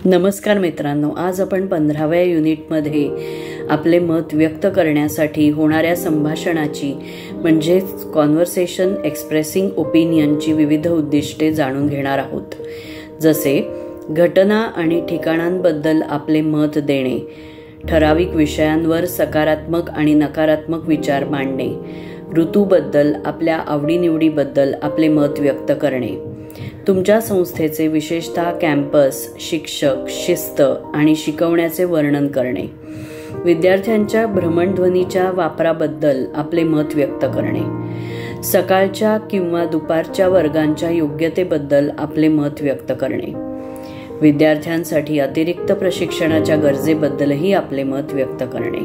नमस्कार मित्रांनो, आज आपण 15व्या युनिटमध्ये आपले मत व्यक्त करण्यासाठी होणाऱ्या संभाषणाची म्हणजेच कॉन्व्हर्सेशन एक्सप्रेसिंग ओपिनियनची विविध उद्दिष्टे जाणून घेणार आहोत. जसे घटना आणि ठिकाणांबद्दल आपले मत देणे, ठराविक विषयांवर सकारात्मक आणि नकारात्मक विचार मांडणे, ऋतूबद्दल आपल्या आवडीनिवडीबद्दल आपले मत व्यक्त करणे, तुमच्या संस्थेचे विशेषतः कॅम्पस, शिक्षक, शिस्त आणि शिकवण्याचे वर्णन करणे, विद्यार्थ्यांच्या भ्रमणध्वनीच्या वापराबद्दल आपले मत व्यक्त करणे, सकाळच्या किंवा दुपारच्या वर्गांच्या योग्यतेबद्दल आपले मत व्यक्त करणे, विद्यार्थ्यांसाठी अतिरिक्त प्रशिक्षणाच्या गरजेबद्दलही आपले मत व्यक्त करणे,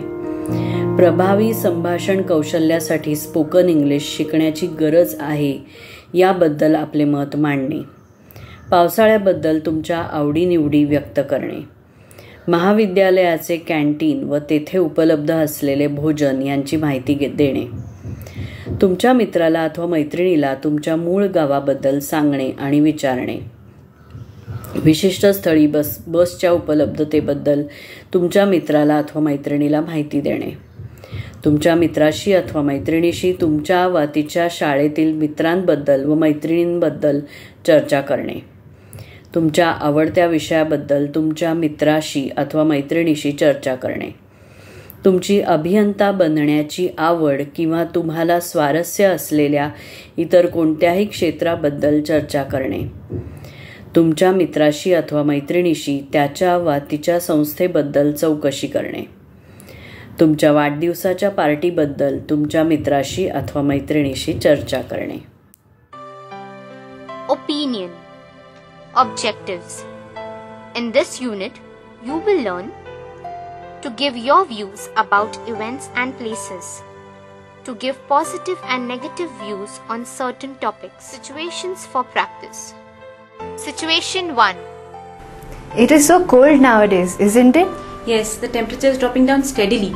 प्रभावी संभाषण कौशल्यासाठी स्पोकन इंग्लिश शिकण्याची गरज आहे याबद्दल आपले मत मांडणे, पावसाळ्याबद्दल तुमच्या आवडीनिवडी व्यक्त करणे, महाविद्यालयाचे कॅन्टीन व तेथे उपलब्ध असलेले भोजन यांची माहिती देणे, तुमच्या मित्राला अथवा मैत्रिणीला तुमच्या मूळ गावाबद्दल सांगणे आणि विचारणे, विशिष्ट स्थळी बसच्या उपलब्धतेबद्दल तुमच्या मित्राला अथवा मैत्रिणीला माहिती देणे, तुमच्या मित्राशी अथवा मैत्रिणीशी तुमच्या वा तिच्या शाळेतील मित्रांबद्दल व मैत्रिणींबद्दल चर्चा करणे, तुमच्या आवडत्या विषयाबद्दल तुमच्या मित्राशी अथवा मैत्रिणीशी चर्चा करणे, तुमची अभियंता बनण्याची आवड किंवा तुम्हाला स्वारस्य असलेल्या इतर कोणत्याही क्षेत्राबद्दल चर्चा करणे, तुमच्या मित्राशी अथवा मैत्रिणीशी त्याच्या वा तिच्या संस्थेबद्दल चौकशी करणे, तुमच्या वाढदिवसाच्या पार्टीबद्दल तुमच्या मित्राशी अथवा मैत्रिणीशी चर्चा करणे. Opinion. Objectives. In this unit, you will learn to give your views about events and places, to give positive and negative views on certain topics. Situations for practice. Situation 1. It is so cold nowadays, isn't it? Yes, the temperature is dropping down steadily.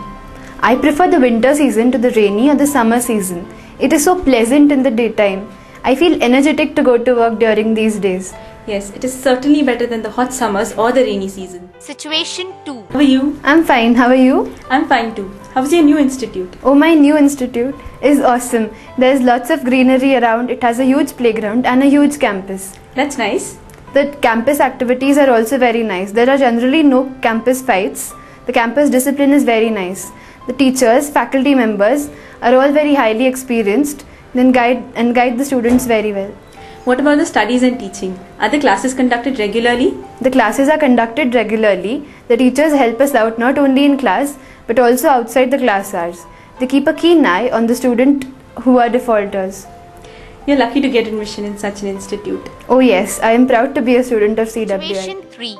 I prefer the winter season to the rainy or the summer season. It is so pleasant in the daytime. I feel energetic to go to work during these days. Yes, it is certainly better than the hot summers or the rainy season. Situation 2. How are you? I'm fine. How are you? I'm fine too. How's your new institute? Oh, my new institute is awesome. There's lots of greenery around. It has a huge playground and a huge campus. That's nice. The campus activities are also very nice. There are generally no campus fights. The campus discipline is very nice. The teachers, faculty members are all very highly experienced and guide the students very well. What about the studies and teaching? Are the classes conducted regularly? The classes are conducted regularly. The teachers help us out not only in class but also outside the class hours. They keep a keen eye on the student who are defaulters. You're lucky to get admission in such an institute. Oh yes, I am proud to be a student of CWI. Situation 3.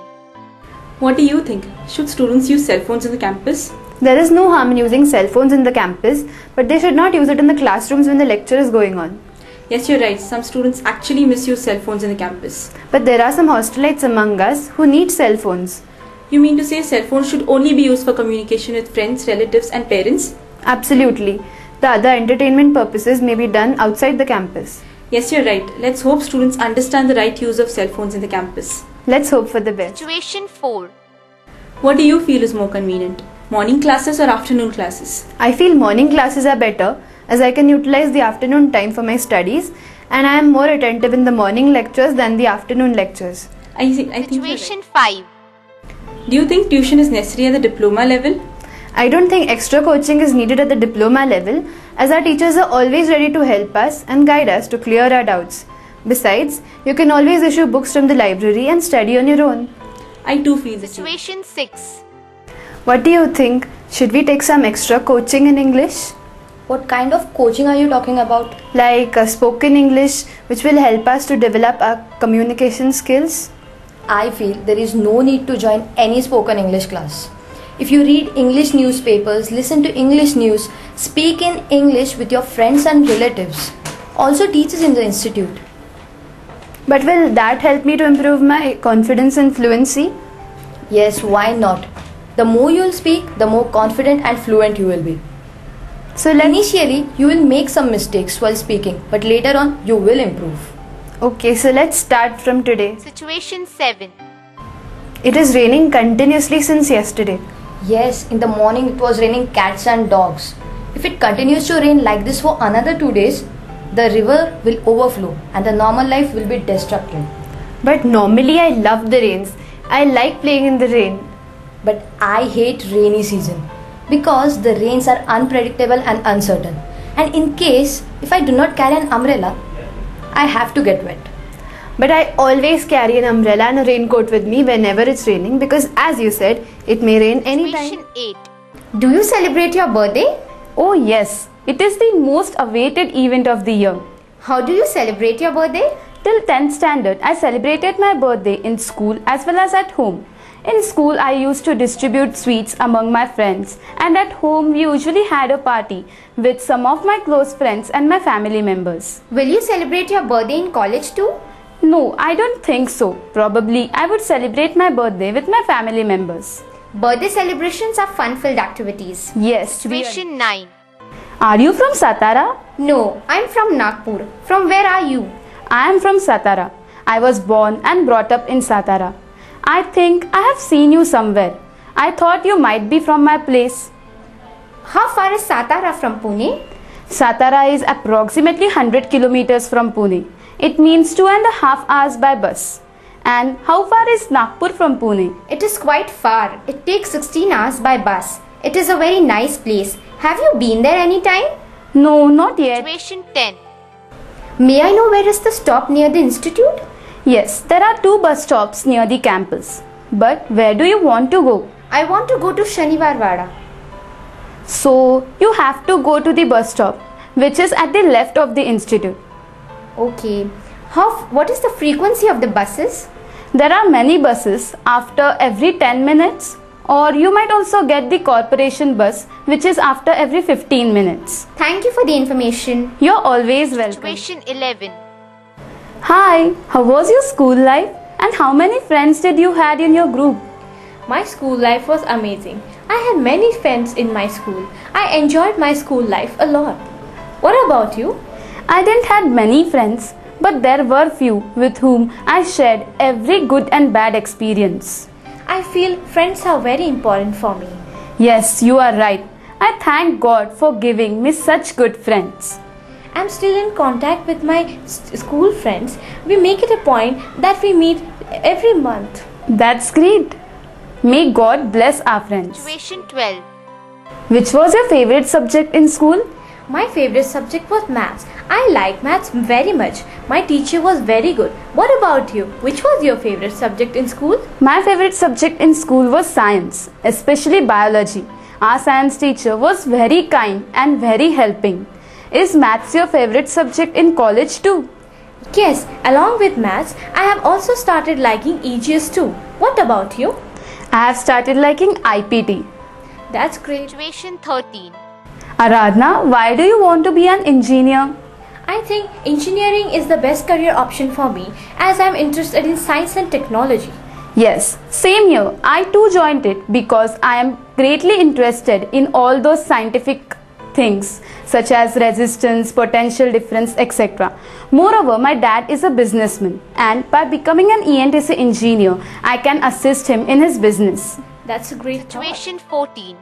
What do you think? Should students use cell phones in the campus? There is no harm in using cell phones in the campus, but they should not use it in the classrooms when the lecture is going on. Yes, you're right. Some students actually misuse cell phones in the campus. But there are some hostelites among us who need cell phones. You mean to say cell phones should only be used for communication with friends, relatives and parents? Absolutely. The other entertainment purposes may be done outside the campus. Yes, you're right. Let's hope students understand the right use of cell phones in the campus. Let's hope for the best. Situation 4. What do you feel is more convenient? Morning classes or afternoon classes? I feel morning classes are better as I can utilize the afternoon time for my studies and I am more attentive in the morning lectures than the afternoon lectures. I think Situation you're right. 5. Do you think tuition is necessary at the diploma level? I don't think extra coaching is needed at the diploma level as our teachers are always ready to help us and guide us to clear our doubts. Besides, you can always issue books from the library and study on your own. I too feel the same. Situation 6. What do you think? Should we take some extra coaching in English? What kind of coaching are you talking about? Like spoken English, which will help us to develop our communication skills? I feel there is no need to join any spoken English class. If you read English newspapers, listen to English news, speak in English with your friends and relatives, also teachers in the institute. But will that help me to improve my confidence and fluency? Yes, why not? The more you will speak, the more confident and fluent you will be. So Initially, you will make some mistakes while speaking, but later on, you will improve. Okay, so let's start from today. Situation 7. It is raining continuously since yesterday. Yes, in the morning it was raining cats and dogs. If it continues to rain like this for another 2 days, the river will overflow and the normal life will be disrupted. But normally I love the rains. I like playing in the rain. But I hate rainy season because the rains are unpredictable and uncertain. And in case if I do not carry an umbrella, I have to get wet. But I always carry an umbrella and a raincoat with me whenever it's raining because, as you said, it may rain anytime. Situation 8. Do you celebrate your birthday? Oh yes, it is the most awaited event of the year. How do you celebrate your birthday? Till 10th standard, I celebrated my birthday in school as well as at home. In school, I used to distribute sweets among my friends, and at home, we usually had a party with some of my close friends and my family members. Will you celebrate your birthday in college too? No, I don't think so. Probably I would celebrate my birthday with my family members. Birthday celebrations are fun-filled activities. Yes, Situation 9. Are you from Satara? No, I'm from Nagpur. From where are you? I am from Satara. I was born and brought up in Satara. I think I have seen you somewhere. I thought you might be from my place. How far is Satara from Pune? Satara is approximately 100 kilometers from Pune. It means 2.5 hours by bus. And how far is Nagpur from Pune? It is quite far. It takes 16 hours by bus. It is a very nice place. Have you been there any time? No, not yet. Situation 10. May I know where is the stop near the institute? Yes, there are 2 bus stops near the campus. But where do you want to go? I want to go to Shaniwar Wada. So, you have to go to the bus stop, which is at the left of the institute. Okay. What is the frequency of the buses? There are many buses after every 10 minutes, or you might also get the corporation bus, which is after every 15 minutes. Thank you for the information. You're always welcome. Situation 11. Hi, how was your school life? And how many friends did you had in your group? My school life was amazing. I had many friends in my school. I enjoyed my school life a lot. What about you? I didn't had many friends, but there were few with whom I shared every good and bad experience. I feel friends are very important for me. Yes, you are right. I thank God for giving me such good friends. I'm still in contact with my school friends. We make it a point that we meet every month. That's great. May God bless our friends. Situation 12. Which was your favorite subject in school? My favorite subject was maths. I like maths very much. My teacher was very good. What about you? Which was your favorite subject in school? My favorite subject in school was science, especially biology. Our science teacher was very kind and very helping. Is maths your favorite subject in college too? Yes, along with maths, I have also started liking EGS too. What about you? I have started liking IPT. That's great. Situation 13. Aradhna, why do you want to be an engineer? I think engineering is the best career option for me as I am interested in science and technology. Yes, same here. I too joined it because I am greatly interested in all those scientific things such as resistance, potential difference, etc. Moreover, my dad is a businessman and by becoming an ENTC engineer, I can assist him in his business. That's a great thought. Situation 14.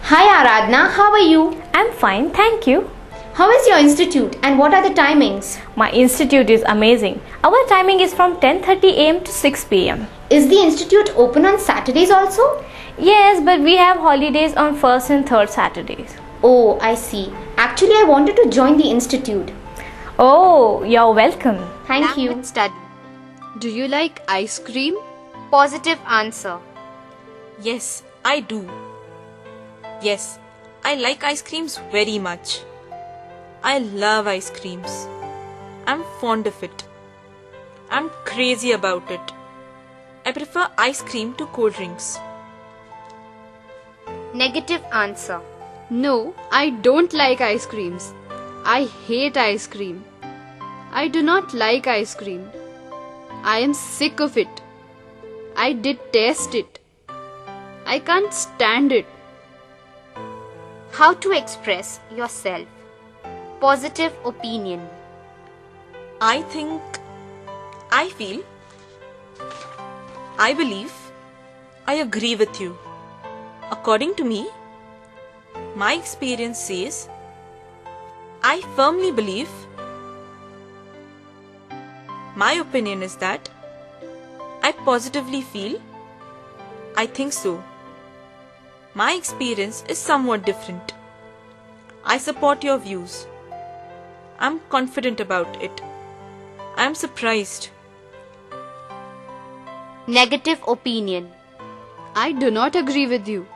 Hi Aradhna, how are you? I'm fine, thank you. How is your institute and what are the timings? My institute is amazing. Our timing is from 10:30 am to 6 pm. Is the institute open on Saturdays also? Yes, but we have holidays on 1st and 3rd Saturdays. Oh, I see. Actually, I wanted to join the institute. Oh, you're welcome. Thank you. Language study. Do you like ice cream? Positive answer. Yes, I do. Yes, I like ice creams very much. I love ice creams. I'm fond of it. I'm crazy about it. I prefer ice cream to cold drinks. Negative answer. No, I don't like ice creams. I hate ice cream. I do not like ice cream. I am sick of it. I detest it. I can't stand it. How to express yourself. Positive opinion. I think, I feel, I believe, I agree with you. According to me, my experience says, I firmly believe, my opinion is that I positively feel, I think so. My experience is somewhat different. I support your views. I'm confident about it. I'm surprised. Negative opinion. I do not agree with you.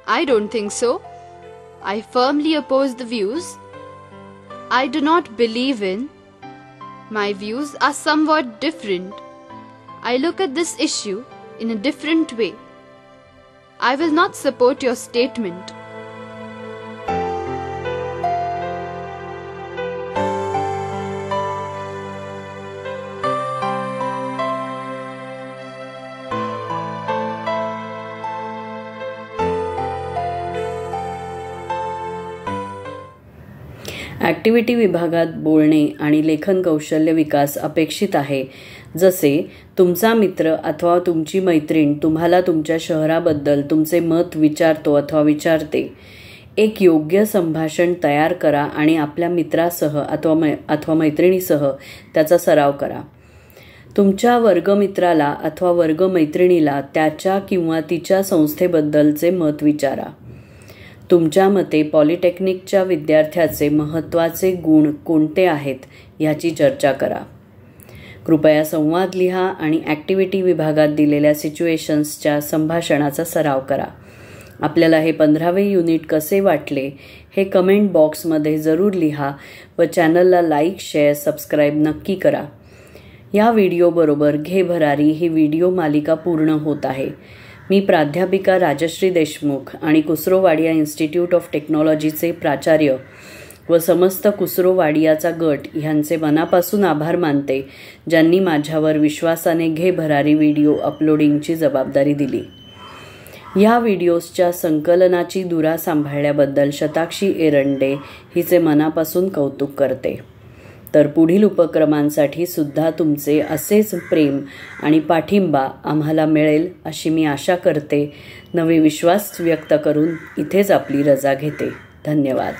I don't think so. I firmly oppose the views. I do not believe in. My views are somewhat different. I look at this issue in a different way. I will not support your statement. Activity विभागात बोलणे आणि लेखन कौशल्य विकास अपेक्षित आहे. जसे तुमचा मित्र अथवा तुमची मैत्रीण तुम्हाला तुमच्या शहराबद्दल तुमचे मत विचारतो अथवा विचारते. एक योग्य संभाषण तयार करा आणि आपल्या मित्रासह अथवा मैत्रिणीसह त्याचा सराव करा. तुमच्या वर्गमित्राला अथवा वर्गमैत्रिणीला त्याच्या किंवा तिच्या संस्थेबद्दलचे मत विचारा. तुमच्या मते पॉलिटेक्निकच्या विद्यार्थ्याचे महत्त्वाचे गुण कोणते आहेत याची चर्चा करा. कृपया संवाद लिहा आणि ॲक्टिव्हिटी विभागात दिलेल्या सिच्युएशन्सच्या संभाषणाचा सराव करा. आपल्याला हे 15वे युनिट कसे वाटले हे कमेंट बॉक्समध्ये जरूर लिहा व चॅनलला लाईक, शेअर, सबस्क्राईब नक्की करा. या व्हिडिओबरोबर घे भरारी ही व्हिडिओ मालिका पूर्ण होत आहे. मी प्राध्यापिका राजश्री देशमुख आणि कुसरोवाडिया इन्स्टिट्यूट ऑफ टेक्नॉलॉजीचे प्राचार्य व समस्त कुसरोवाडियाचा गट ह्यांचे मनापासून आभार मानते, ज्यांनी माझ्यावर विश्वासाने घे भरारी व्हिडिओ अपलोडिंगची जबाबदारी दिली. ह्या व्हिडिओजच्या संकलनाची धुरा सांभाळल्याबद्दल शताक्षी एरंडे हिचे मनापासून कौतुक करते. तर पुढील उपक्रमांसाठी सुद्धा तुमचे असेच प्रेम आणि पाठिंबा आम्हाला मिळेल अशी मी आशा करते. नवे विश्वास व्यक्त करून इथेच आपली रजा घेते. धन्यवाद.